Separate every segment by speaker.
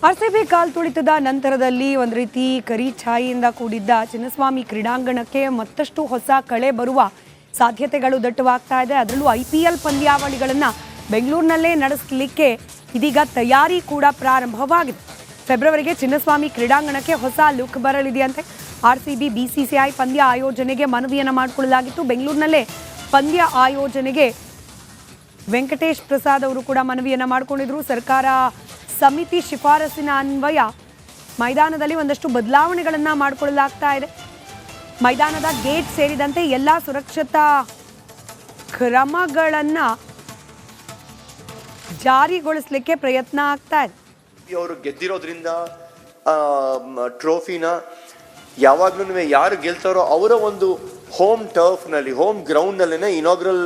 Speaker 1: RCB ಕಾಲ್ ತುಳಿತದ ನಂತರದಲ್ಲಿ ಒಂದು ರೀತಿ ಕರಿ ಛಾಯಿಯಿಂದ ಕೂಡಿದ್ದ ಚಿನ್ನಸ್ವಾಮಿ ಕ್ರೀಡಾಂಗಣಕ್ಕೆ ಮತ್ತಷ್ಟು ಹೊಸ ಕಳೆ ಬರುವ ಸಾಧ್ಯತೆಗಳು ದಟ್ಟವಾಗ್ತಾ ಇದೆ. ಅದರಲ್ಲೂ IPL ಪಂದ್ಯಾವಳಿಗಳನ್ನು ಬೆಂಗಳೂರಿನಲ್ಲೇ ನಡೆಸಲಿಕ್ಕೆ ಇದೀಗ ತಯಾರಿ ಕೂಡ ಪ್ರಾರಂಭವಾಗಿದೆ. ಫೆಬ್ರವರಿಗೆ ಚಿನ್ನಸ್ವಾಮಿ ಕ್ರೀಡಾಂಗಣಕ್ಕೆ ಹೊಸ ಲುಕ್ ಬರಲಿದೆಯಂತೆ. ಆರ್ಸಿಬಿ BCCI ಪಂದ್ಯ ಆಯೋಜನೆಗೆ ಮನವಿಯನ್ನು ಮಾಡಿಕೊಳ್ಳಲಾಗಿತ್ತು. ಬೆಂಗಳೂರಿನಲ್ಲೇ ಪಂದ್ಯ ಆಯೋಜನೆಗೆ ವೆಂಕಟೇಶ್ ಪ್ರಸಾದ್ ಅವರು ಕೂಡ ಮನವಿಯನ್ನು ಮಾಡಿಕೊಂಡಿದ್ರು. ಸರ್ಕಾರ ಸಮಿತಿ ಶಿಫಾರಸಿನ ಅನ್ವಯ ಮೈದಾನದಲ್ಲಿ ಒಂದಷ್ಟು ಬದಲಾವಣೆಗಳನ್ನು ಮಾಡಿಕೊಳ್ಳಲಾಗ್ತಾ ಇದೆ. ಮೈದಾನದ ಗೇಟ್ ಸೇರಿದಂತೆ ಎಲ್ಲ ಸುರಕ್ಷತಾ ಕ್ರಮಗಳನ್ನು ಜಾರಿಗೊಳಿಸಲಿಕ್ಕೆ ಪ್ರಯತ್ನ ಆಗ್ತಾ ಇದೆ.
Speaker 2: ಅವರು ಗೆದ್ದಿರೋದ್ರಿಂದ ಟ್ರೋಫಿನ ಯಾವಾಗ್ಲೂ ಯಾರು ಗೆಲ್ತಾರೋ ಅವರ ಒಂದು ಹೋಮ್ ಟರ್ಫ್ನಲ್ಲಿ, ಹೋಮ್ ಗ್ರೌಂಡ್ನಲ್ಲೇ ಇನಾಗ್ರಲ್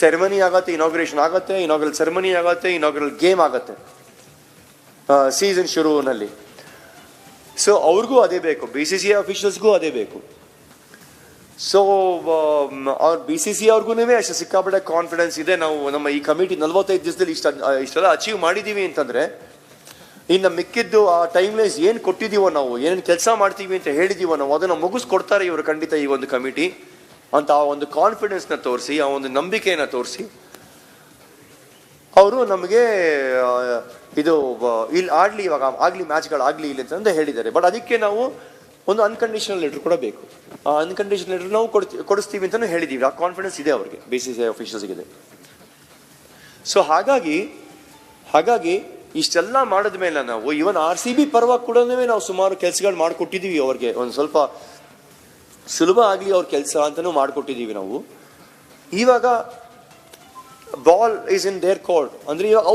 Speaker 2: ಸೆರೆಮನಿ ಆಗುತ್ತೆ, ಇನಾಗ್ರೇಷನ್ ಆಗುತ್ತೆ, ಇನಾಗ್ರಲ್ ಸೆರೆಮನಿ ಆಗುತ್ತೆ, ಇನಾಗ್ರಲ್ ಗೇಮ್ ಆಗುತ್ತೆ ಸೀಸನ್ ಶುರುವಿನಲ್ಲಿ. ಸೊ ಅವ್ರಿಗೂ ಅದೇ ಬೇಕು, BCCI ಅಫಿಷಿಯಲ್ಸ್ಗೂ ಅದೇ ಬೇಕು. ಸೊ ಅವ್ರ BCCI ಅವ್ರಿಗೂ ಅಷ್ಟು ಸಿಕ್ಕಾಪಟ್ಟೆ ಕಾನ್ಫಿಡೆನ್ಸ್ ಇದೆ. ನಾವು ನಮ್ಮ ಈ ಕಮಿಟಿ 45 ದಿವಸದಲ್ಲಿ ಇಷ್ಟೆಲ್ಲ ಅಚೀವ್ ಮಾಡಿದ್ದೀವಿ ಅಂತಂದರೆ, ಇನ್ನು ಮಿಕ್ಕಿದ್ದು ಆ ಟೈಮ್ಲೈನ್ಸ್ ಏನು ಕೊಟ್ಟಿದ್ದೀವೋ, ನಾವು ಏನೇನು ಕೆಲಸ ಮಾಡ್ತೀವಿ ಅಂತ ಹೇಳಿದ್ದೀವೋ, ನಾವು ಅದನ್ನು ಮುಗಿಸ್ಕೊಡ್ತಾರೆ ಇವರು ಖಂಡಿತ ಈ ಒಂದು ಕಮಿಟಿ ಅಂತ ಆ ಒಂದು ಕಾನ್ಫಿಡೆನ್ಸ್ನ ತೋರಿಸಿ, ಆ ಒಂದು ನಂಬಿಕೆಯನ್ನು ತೋರಿಸಿ ಅವರು ನಮಗೆ ಇದು ಇಲ್ಲಿ ಆಡಲಿ, ಇವಾಗ ಆಗಲಿ, ಮ್ಯಾಚ್ಗಳಾಗಲಿ ಇಲ್ಲಿ ಅಂತಂದು ಹೇಳಿದ್ದಾರೆ. ಬಟ್ ಅದಕ್ಕೆ ನಾವು ಒಂದು ಅನ್ಕಂಡೀಷನಲ್ ಲೆಟರ್ ಕೂಡ ಬೇಕು. ಆ ಅನ್ಕಂಡೀಷನಲ್ ಲೆಟರ್ ನಾವು ಕೊಡಿಸ್ತೀವಿ ಅಂತಲೂ ಹೇಳಿದ್ದೀವಿ. ಆ ಕಾನ್ಫಿಡೆನ್ಸ್ ಇದೆ ಅವ್ರಿಗೆ, BCCI ಅಫಿಷಿಯಲ್ಸ್ಗಿದೆ. ಸೊ ಹಾಗಾಗಿ ಇಷ್ಟೆಲ್ಲ ಮಾಡಿದ ಮೇಲೆ ನಾವು ಇವನ್ RCB ಪರವಾಗಿ ಕೂಡ ನಾವು ಸುಮಾರು ಕೆಲಸಗಳು ಮಾಡಿಕೊಟ್ಟಿದ್ದೀವಿ. ಅವ್ರಿಗೆ ಒಂದು ಸ್ವಲ್ಪ ಸುಲಭ ಆಗಲಿ ಅವ್ರ ಕೆಲಸ ಅಂತಲೂ ಮಾಡಿಕೊಟ್ಟಿದ್ದೀವಿ ನಾವು. ಇವಾಗ ball is in their court ಅಂದರೆ ಇವಾಗ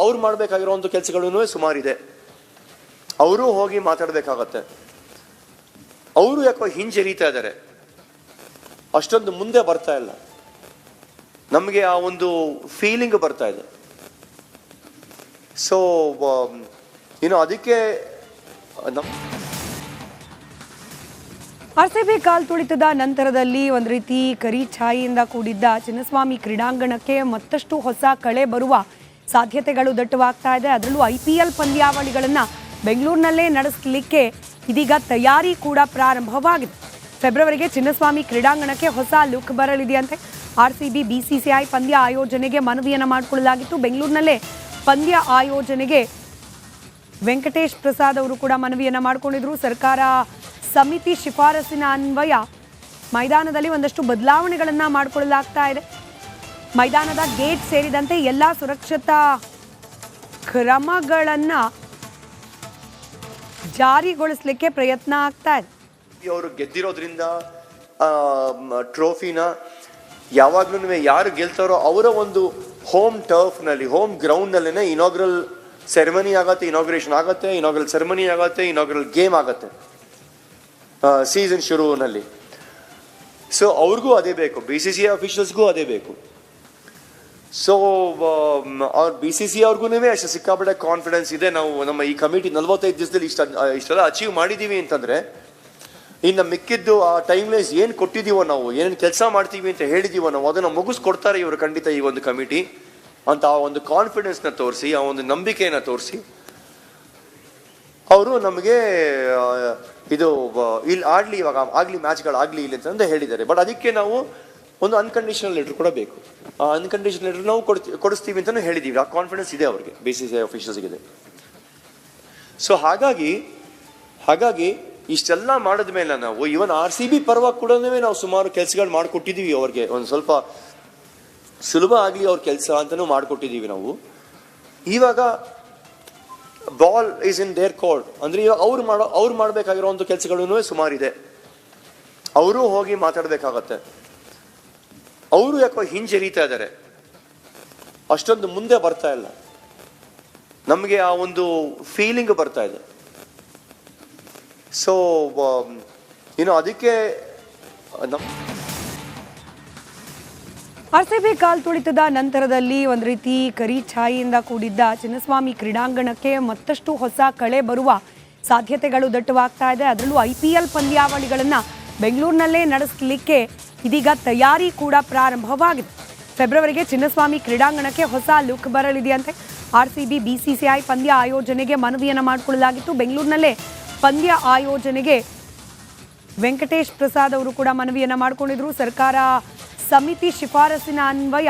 Speaker 2: ಅವ್ರು ಮಾಡಬೇಕಾಗಿರೋ ಒಂದು ಕೆಲಸಗಳೂ ಸುಮಾರಿದೆ. ಅವರು ಹೋಗಿ ಮಾತಾಡಬೇಕಾಗತ್ತೆ. ಅವರು ಯಾಕೋ ಹಿಂಜರಿತಾ ಇದ್ದಾರೆ, ಅಷ್ಟೊಂದು ಮುಂದೆ ಬರ್ತಾ ಇಲ್ಲ. ನಮಗೆ ಆ ಒಂದು ಫೀಲಿಂಗ್ ಬರ್ತಾ ಇದೆ. ಸೊ ಅದಕ್ಕೆ
Speaker 1: ಆರ್ಸಿಬಿ ಕಾಲ್ ತುಳಿತದ ನಂತರದಲ್ಲಿ ಒಂದು ರೀತಿ ಕರಿ ಛಾಯಿಯಿಂದ ಕೂಡಿದ್ದ ಚಿನ್ನಸ್ವಾಮಿ ಕ್ರೀಡಾಂಗಣಕ್ಕೆ ಮತ್ತಷ್ಟು ಹೊಸ ಕಳೆ ಬರುವ ಸಾಧ್ಯತೆಗಳು ದಟ್ಟವಾಗ್ತಾ ಇದೆ. ಅದರಲ್ಲೂ IPL ಪಂದ್ಯಾವಳಿಗಳನ್ನು ಬೆಂಗಳೂರಿನಲ್ಲೇ ನಡೆಸಲಿಕ್ಕೆ ಇದೀಗ ತಯಾರಿ ಕೂಡ ಪ್ರಾರಂಭವಾಗಿದೆ. ಫೆಬ್ರವರಿಗೆ ಚಿನ್ನಸ್ವಾಮಿ ಕ್ರೀಡಾಂಗಣಕ್ಕೆ ಹೊಸ ಲುಕ್ ಬರಲಿದೆಯಂತೆ. ಆರ್ಸಿಬಿ BCCI ಪಂದ್ಯ ಆಯೋಜನೆಗೆ ಮನವಿಯನ್ನು ಮಾಡಿಕೊಳ್ಳಲಾಗಿತ್ತು. ಬೆಂಗಳೂರಿನಲ್ಲೇ ಪಂದ್ಯ ಆಯೋಜನೆಗೆ ವೆಂಕಟೇಶ್ ಪ್ರಸಾದ್ ಅವರು ಕೂಡ ಮನವಿಯನ್ನು ಮಾಡಿಕೊಂಡಿದ್ರು. ಸರ್ಕಾರ ಸಮಿತಿ ಶಿಫಾರಸಿನ ಅನ್ವಯ ಮೈದಾನದಲ್ಲಿ ಒಂದಷ್ಟು ಬದಲಾವಣೆಗಳನ್ನು ಮಾಡಿಕೊಳ್ಳಲಾಗ್ತಾ ಇದೆ. ಮೈದಾನದ ಗೇಟ್ ಸೇರಿದಂತೆ ಎಲ್ಲ ಸುರಕ್ಷತಾ ಕ್ರಮಗಳನ್ನು ಜಾರಿಗೊಳಿಸಲಿಕ್ಕೆ ಪ್ರಯತ್ನ ಆಗ್ತಾ ಇದೆ.
Speaker 2: ಅವರು ಗೆದ್ದಿರೋದ್ರಿಂದ ಟ್ರೋಫಿನ ಯಾವಾಗ್ಲೂ ಯಾರು ಗೆಲ್ತಾರೋ ಅವರ ಒಂದು ಹೋಮ್ ಟರ್ಫ್ನಲ್ಲಿ, ಹೋಮ್ ಗ್ರೌಂಡ್ನಲ್ಲೇ ಇನಾಗ್ರಲ್ ಸೆರೆಮನಿ ಆಗುತ್ತೆ, ಇನಾಗ್ರೇಷನ್ ಆಗುತ್ತೆ, ಇನಾಗ್ರಲ್ ಸೆರೆಮನಿ ಆಗುತ್ತೆ, ಇನಾಗ್ರಲ್ ಗೇಮ್ ಆಗುತ್ತೆ ಸೀಸನ್ ಶುರುವಿನಲ್ಲಿ. ಸೊ ಅವ್ರಿಗೂ ಅದೇ ಬೇಕು, BCCI ಅಫಿಷಿಯಲ್ಸ್ಗೂ ಅದೇ ಬೇಕು. ಸೊ ಅವ್ರ BCCI ಅವ್ರಿಗೂ ಅಷ್ಟು ಸಿಕ್ಕಾಪಟ್ಟೆ ಕಾನ್ಫಿಡೆನ್ಸ್ ಇದೆ. ನಾವು ನಮ್ಮ ಈ ಕಮಿಟಿ 45 ದಿವಸದಲ್ಲಿ ಇಷ್ಟೆಲ್ಲ ಅಚೀವ್ ಮಾಡಿದ್ದೀವಿ ಅಂತಂದರೆ, ಇನ್ನು ಮಿಕ್ಕಿದ್ದು ಆ ಟೈಮ್ಲೈನ್ಸ್ ಏನು ಕೊಟ್ಟಿದ್ದೀವೋ, ನಾವು ಏನೇನು ಕೆಲಸ ಮಾಡ್ತೀವಿ ಅಂತ ಹೇಳಿದ್ದೀವೋ, ನಾವು ಅದನ್ನು ಮುಗಿಸ್ಕೊಡ್ತಾರೆ ಇವರು ಖಂಡಿತ ಈ ಒಂದು ಕಮಿಟಿ ಅಂತ ಆ ಒಂದು ಕಾನ್ಫಿಡೆನ್ಸ್ನ ತೋರಿಸಿ, ಆ ಒಂದು ನಂಬಿಕೆಯನ್ನು ತೋರಿಸಿ ಅವರು ನಮಗೆ ಇದು ಇಲ್ಲಿ ಆಡಲಿ, ಇವಾಗ ಆಗಲಿ, ಮ್ಯಾಚ್ಗಳಾಗಲಿ ಇಲ್ಲಿ ಅಂತಂದು ಹೇಳಿದ್ದಾರೆ. ಬಟ್ ಅದಕ್ಕೆ ನಾವು ಒಂದು ಅನ್ಕಂಡೀಷನಲ್ ಲೆಟರ್ ಕೂಡ ಬೇಕು. ಆ ಅನ್ಕಂಡೀಷನಲ್ ಲೆಟರ್ ನಾವು ಕೊಡಿಸ್ತೀವಿ ಅಂತಲೂ ಹೇಳಿದ್ದೀವಿ. ಆ ಕಾನ್ಫಿಡೆನ್ಸ್ ಇದೆ ಅವ್ರಿಗೆ, BCCI ಅಫಿಷಿಯಲ್ಸ್ಗಿದೆ. ಸೊ ಹಾಗಾಗಿ ಇಷ್ಟೆಲ್ಲ ಮಾಡಿದ ಮೇಲೆ ನಾವು ಇವನ್ RCB ಪರವಾಗಿ ಕೂಡ ನಾವು ಸುಮಾರು ಕೆಲಸಗಳು ಮಾಡಿಕೊಟ್ಟಿದ್ದೀವಿ. ಅವ್ರಿಗೆ ಒಂದು ಸ್ವಲ್ಪ ಸುಲಭ ಆಗಲಿ ಅವ್ರ ಕೆಲಸ ಅಂತಲೂ ಮಾಡಿಕೊಟ್ಟಿದ್ದೀವಿ ನಾವು. ಇವಾಗ ball is in their court ಅಂದರೆ ಇವಾಗ ಅವ್ರು ಮಾಡಬೇಕಾಗಿರೋ ಒಂದು ಕೆಲಸಗಳೂ ಸುಮಾರಿದೆ. ಅವರು ಹೋಗಿ ಮಾತಾಡಬೇಕಾಗತ್ತೆ. ಅವರು ಯಾಕೋ ಹಿಂಜರಿತಾ ಇದ್ದಾರೆ, ಅಷ್ಟೊಂದು ಮುಂದೆ ಬರ್ತಾ ಇಲ್ಲ. ನಮಗೆ ಆ ಒಂದು ಫೀಲಿಂಗ್ ಬರ್ತಾ ಇದೆ. ಸೊ ಅದಕ್ಕೆ
Speaker 1: ಆರ್ಸಿಬಿ ಕಾಲ್ ತುಳಿತದ ನಂತರದಲ್ಲಿ ಒಂದು ರೀತಿ ಕರಿ ಛಾಯಿಯಿಂದ ಕೂಡಿದ್ದ ಚಿನ್ನಸ್ವಾಮಿ ಕ್ರೀಡಾಂಗಣಕ್ಕೆ ಮತ್ತಷ್ಟು ಹೊಸ ಕಳೆ ಬರುವ ಸಾಧ್ಯತೆಗಳು ದಟ್ಟವಾಗ್ತಾ ಇದೆ. ಅದರಲ್ಲೂ IPL ಪಂದ್ಯಾವಳಿಗಳನ್ನು ಬೆಂಗಳೂರಿನಲ್ಲೇ ನಡೆಸಲಿಕ್ಕೆ ಇದೀಗ ತಯಾರಿ ಕೂಡ ಪ್ರಾರಂಭವಾಗಿದೆ. ಫೆಬ್ರವರಿಗೆ ಚಿನ್ನಸ್ವಾಮಿ ಕ್ರೀಡಾಂಗಣಕ್ಕೆ ಹೊಸ ಲುಕ್ ಬರಲಿದೆಯಂತೆ. ಆರ್ಸಿಬಿ ಬಿಸಿಸಿಐ ಪಂದ್ಯ ಆಯೋಜನೆಗೆ ಮನವಿಯನ್ನು ಮಾಡಿಕೊಳ್ಳಲಾಗಿತ್ತು. ಬೆಂಗಳೂರಿನಲ್ಲೇ ಪಂದ್ಯ ಆಯೋಜನೆಗೆ ವೆಂಕಟೇಶ್ ಪ್ರಸಾದ್ ಅವರು ಕೂಡ ಮನವಿಯನ್ನು ಮಾಡಿಕೊಂಡಿದ್ರು. ಸರ್ಕಾರ ಸಮಿತಿ ಶಿಫಾರಸಿನ ಅನ್ವಯ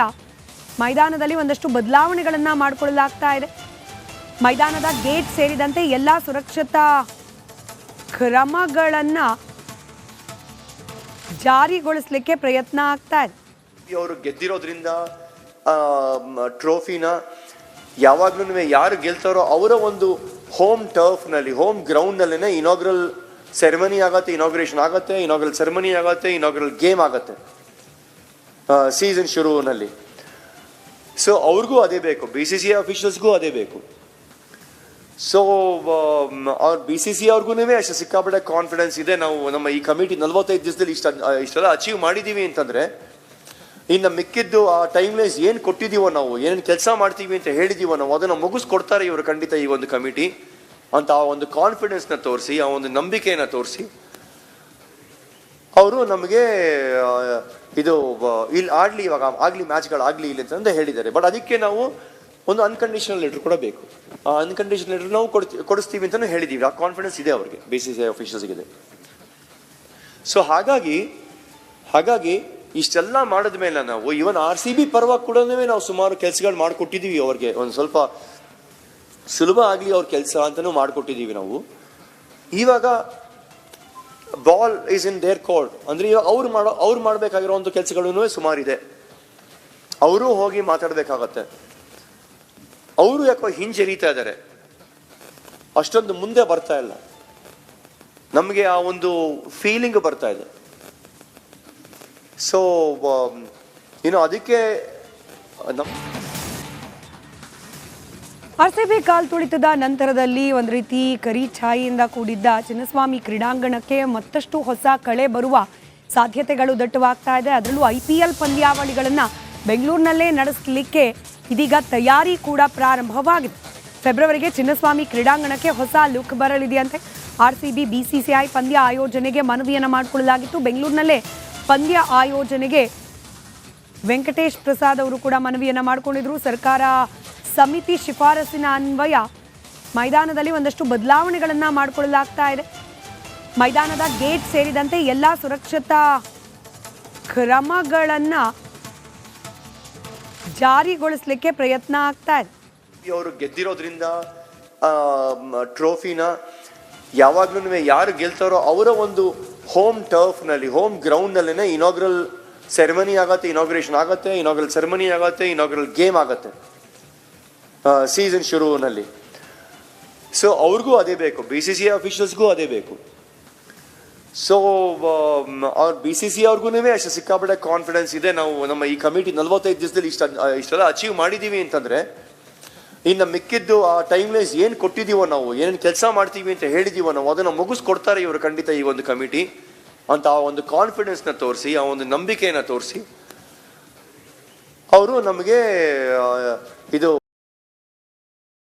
Speaker 1: ಮೈದಾನದಲ್ಲಿ ಒಂದಷ್ಟು ಬದಲಾವಣೆಗಳನ್ನು ಮಾಡಿಕೊಳ್ಳಲಾಗ್ತಾ ಇದೆ. ಮೈದಾನದ ಗೇಟ್ ಸೇರಿದಂತೆ ಎಲ್ಲ ಸುರಕ್ಷತಾ ಕ್ರಮಗಳನ್ನು ಜಾರಿಗೊಳಿಸಲಿಕ್ಕೆ ಪ್ರಯತ್ನ ಆಗ್ತಾ ಇದೆ.
Speaker 2: ಅವರು ಗೆದ್ದಿರೋದ್ರಿಂದ ಟ್ರೋಫಿನ ಯಾವಾಗ್ಲೂ ಯಾರು ಗೆಲ್ತಾರೋ ಅವರ ಒಂದು ಹೋಮ್ ಟರ್ಫ್ ನಲ್ಲಿ, ಹೋಮ್ ಗ್ರೌಂಡ್ ನಲ್ಲೇನೆ ಇನಾಗ್ರಲ್ ಸೆರೆಮನಿ ಆಗತ್ತೆ, ಇನಾಗ್ರೇಷನ್ ಆಗತ್ತೆ, ಇನಾಗ್ರಲ್ ಸೆರೆಮನಿ ಆಗತ್ತೆ, ಇನಾಗ್ರಲ್ ಗೇಮ್ ಆಗತ್ತೆ ಸೀಸನ್ ಶುರುವಿನಲ್ಲಿ. ಸೊ ಅವ್ರಿಗೂ ಅದೇ ಬೇಕು, BCCI ಅಫಿಷಿಯಲ್ಸ್ಗೂ ಅದೇ ಬೇಕು. ಸೊ ಅವ್ರ BCCI ಅವ್ರಿಗೂ ಅಷ್ಟು ಸಿಕ್ಕಾಪಟ್ಟೆ ಕಾನ್ಫಿಡೆನ್ಸ್ ಇದೆ. ನಾವು ನಮ್ಮ ಈ ಕಮಿಟಿ 45 ದಿವಸದಲ್ಲಿ ಇಷ್ಟೆಲ್ಲ ಅಚೀವ್ ಮಾಡಿದೀವಿ ಅಂತಂದ್ರೆ, ಇನ್ನು ಮಿಕ್ಕಿದ್ದು ಆ ಟೈಮ್ಲೈಸ್ ಏನು ಕೊಟ್ಟಿದ್ದೀವೋ, ನಾವು ಏನೇನು ಕೆಲಸ ಮಾಡ್ತೀವಿ ಅಂತ ಹೇಳಿದೀವೋ, ನಾವು ಅದನ್ನು ಮುಗಿಸ್ಕೊಡ್ತಾರೆ ಇವರು ಖಂಡಿತ ಈ ಒಂದು ಕಮಿಟಿ ಅಂತ ಆ ಒಂದು ಕಾನ್ಫಿಡೆನ್ಸ್ನ ತೋರಿಸಿ, ಆ ಒಂದು ನಂಬಿಕೆಯನ್ನು ತೋರಿಸಿ ಅವರು ನಮಗೆ ಇದು ಇಲ್ಲಿ ಆಡ್ಲಿ, ಇವಾಗ ಆಗ್ಲಿ ಮ್ಯಾಚ್ಗಳು ಆಗ್ಲಿ ಇಲ್ಲ ಅಂತ ಹೇಳಿದ್ದಾರೆ. ಬಟ್ ಅದಕ್ಕೆ ನಾವು ಒಂದು ಅನ್ಕಂಡೀಷನಲ್ ಲೆಟರ್ ಕೂಡ ಬೇಕು. ಆ ಅನ್ಕಂಡೀಷನಲ್ ಲೆಟರ್ ನಾವು ಕೊಡಿಸ್ತೀವಿ ಅಂತಲೂ ಹೇಳಿದ್ದೀವಿ. ಆ ಕಾನ್ಫಿಡೆನ್ಸ್ ಇದೆ ಅವ್ರಿಗೆ, BCCI ಅಫಿಷಿಯಲ್ಸ್ಗಿದೆ. ಸೊ ಹಾಗಾಗಿ ಇಷ್ಟೆಲ್ಲ ಮಾಡಿದ ಮೇಲೆ ನಾವು ಇವನ್ RCB ಪರವಾಗಿ ಕೂಡ ನಾವು ಸುಮಾರು ಕೆಲಸಗಳು ಮಾಡಿಕೊಟ್ಟಿದ್ದೀವಿ ಅವ್ರಿಗೆ. ಒಂದು ಸ್ವಲ್ಪ ಸುಲಭ ಆಗಲಿ ಅವ್ರ ಕೆಲಸ ಅಂತಲೂ ಮಾಡಿಕೊಟ್ಟಿದ್ದೀವಿ ನಾವು. ಇವಾಗ ball is in their court ಅಂದ್ರೆ ಇವಾಗ ಅವ್ರು ಮಾಡಬೇಕಾಗಿರೋ ಒಂದು ಕೆಲಸಗಳೂ ಸುಮಾರಿದೆ. ಅವರು ಹೋಗಿ ಮಾತಾಡಬೇಕಾಗತ್ತೆ. ಅವರು ಯಾಕೋ ಹಿಂಜರಿತಾ ಇದ್ದಾರೆ, ಅಷ್ಟೊಂದು ಮುಂದೆ ಬರ್ತಾ ಇಲ್ಲ. ನಮಗೆ ಆ ಒಂದು ಫೀಲಿಂಗ್ ಬರ್ತಾ ಇದೆ. ಸೊ ಅದಕ್ಕೆ
Speaker 1: ಆರ್ಸಿಬಿ ಕಾಲ್ ತುಳಿತದ ನಂತರದಲ್ಲಿ ಒಂದು ರೀತಿ ಕರಿ ಛಾಯಿಯಿಂದ ಕೂಡಿದ್ದ ಚಿನ್ನಸ್ವಾಮಿ ಕ್ರೀಡಾಂಗಣಕ್ಕೆ ಮತ್ತಷ್ಟು ಹೊಸ ಕಳೆ ಬರುವ ಸಾಧ್ಯತೆಗಳು ದಟ್ಟವಾಗ್ತಾ ಇದೆ. ಅದರಲ್ಲೂ IPL ಪಂದ್ಯಾವಳಿಗಳನ್ನು ಬೆಂಗಳೂರಿನಲ್ಲೇ ನಡೆಸಲಿಕ್ಕೆ ಇದೀಗ ತಯಾರಿ ಕೂಡ ಪ್ರಾರಂಭವಾಗಿದೆ. ಫೆಬ್ರವರಿಗೆ ಚಿನ್ನಸ್ವಾಮಿ ಕ್ರೀಡಾಂಗಣಕ್ಕೆ ಹೊಸ ಲುಕ್ ಬರಲಿದೆಯಂತೆ. RCB BCCI ಪಂದ್ಯ ಆಯೋಜನೆಗೆ ಮನವಿಯನ್ನು ಮಾಡಿಕೊಳ್ಳಲಾಗಿತ್ತು. ಬೆಂಗಳೂರಿನಲ್ಲೇ ಪಂದ್ಯ ಆಯೋಜನೆಗೆ ವೆಂಕಟೇಶ್ ಪ್ರಸಾದ್ ಅವರು ಕೂಡ ಮನವಿಯನ್ನು ಮಾಡಿಕೊಂಡಿದ್ರು. ಸರ್ಕಾರ ಸಮಿತಿ ಶಿಫಾರಸಿನ ಅನ್ವಯ ಮೈದಾನದಲ್ಲಿ ಒಂದಷ್ಟು ಬದಲಾವಣೆಗಳನ್ನು ಮಾಡಿಕೊಳ್ಳಲಾಗ್ತಾ ಇದೆ. ಮೈದಾನದ ಗೇಟ್ ಸೇರಿದಂತೆ ಎಲ್ಲ ಸುರಕ್ಷತಾ ಕ್ರಮಗಳನ್ನು ಜಾರಿಗೊಳಿಸಲಿಕ್ಕೆ ಪ್ರಯತ್ನ ಆಗ್ತಾ ಇದೆ.
Speaker 2: ಅವರು ಗೆದ್ದಿರೋದ್ರಿಂದ ಟ್ರೋಫಿನ ಯಾವಾಗ್ಲೂ ಯಾರು ಗೆಲ್ತಾರೋ ಅವರ ಒಂದು ಹೋಮ್ ಟರ್ಫ್ ನಲ್ಲಿ, ಹೋಮ್ ಗ್ರೌಂಡ್ ನಲ್ಲೇನೆ ಇನಾಗ್ರಲ್ ಸೆರೆಮನಿ ಆಗತ್ತೆ, ಇನಾಗ್ರೇಷನ್ ಆಗತ್ತೆ, ಇನಾಗ್ರಲ್ ಸೆರೆಮನಿ ಆಗತ್ತೆ, ಇನಾಗ್ರಲ್ ಗೇಮ್ ಆಗತ್ತೆ ಸೀಸನ್ ಶುರುವಿನಲ್ಲಿ. ಸೊ ಅವ್ರಿಗೂ ಅದೇ ಬೇಕು, BCCI ಅಫಿಷಿಯಲ್ಸ್ಗೂ ಅದೇ ಬೇಕು. ಸೊ ಅವ್ರ BCCI ಅವ್ರಿಗೂ ಅಷ್ಟು ಸಿಕ್ಕಾಪಟ್ಟೆ ಕಾನ್ಫಿಡೆನ್ಸ್ ಇದೆ. ನಾವು ನಮ್ಮ ಈ ಕಮಿಟಿ 45 ದಿವಸದಲ್ಲಿ ಇಷ್ಟೆಲ್ಲ ಅಚೀವ್ ಮಾಡಿದೀವಿ ಅಂತಂದ್ರೆ, ಇನ್ನು ಮಿಕ್ಕಿದ್ದು ಆ ಟೈಮ್ಲೈಸ್ ಏನು ಕೊಟ್ಟಿದ್ದೀವೋ, ನಾವು ಏನೇನು ಕೆಲಸ ಮಾಡ್ತೀವಿ ಅಂತ ಹೇಳಿದೀವೋ, ನಾವು ಅದನ್ನು ಮುಗಿಸ್ಕೊಡ್ತಾರೆ ಇವರು ಖಂಡಿತ ಈ ಒಂದು ಕಮಿಟಿ ಅಂತ ಆ ಒಂದು ಕಾನ್ಫಿಡೆನ್ಸ್ನ ತೋರಿಸಿ, ಆ ಒಂದು ನಂಬಿಕೆಯನ್ನು ತೋರಿಸಿ ಅವರು ನಮಗೆ ಇದು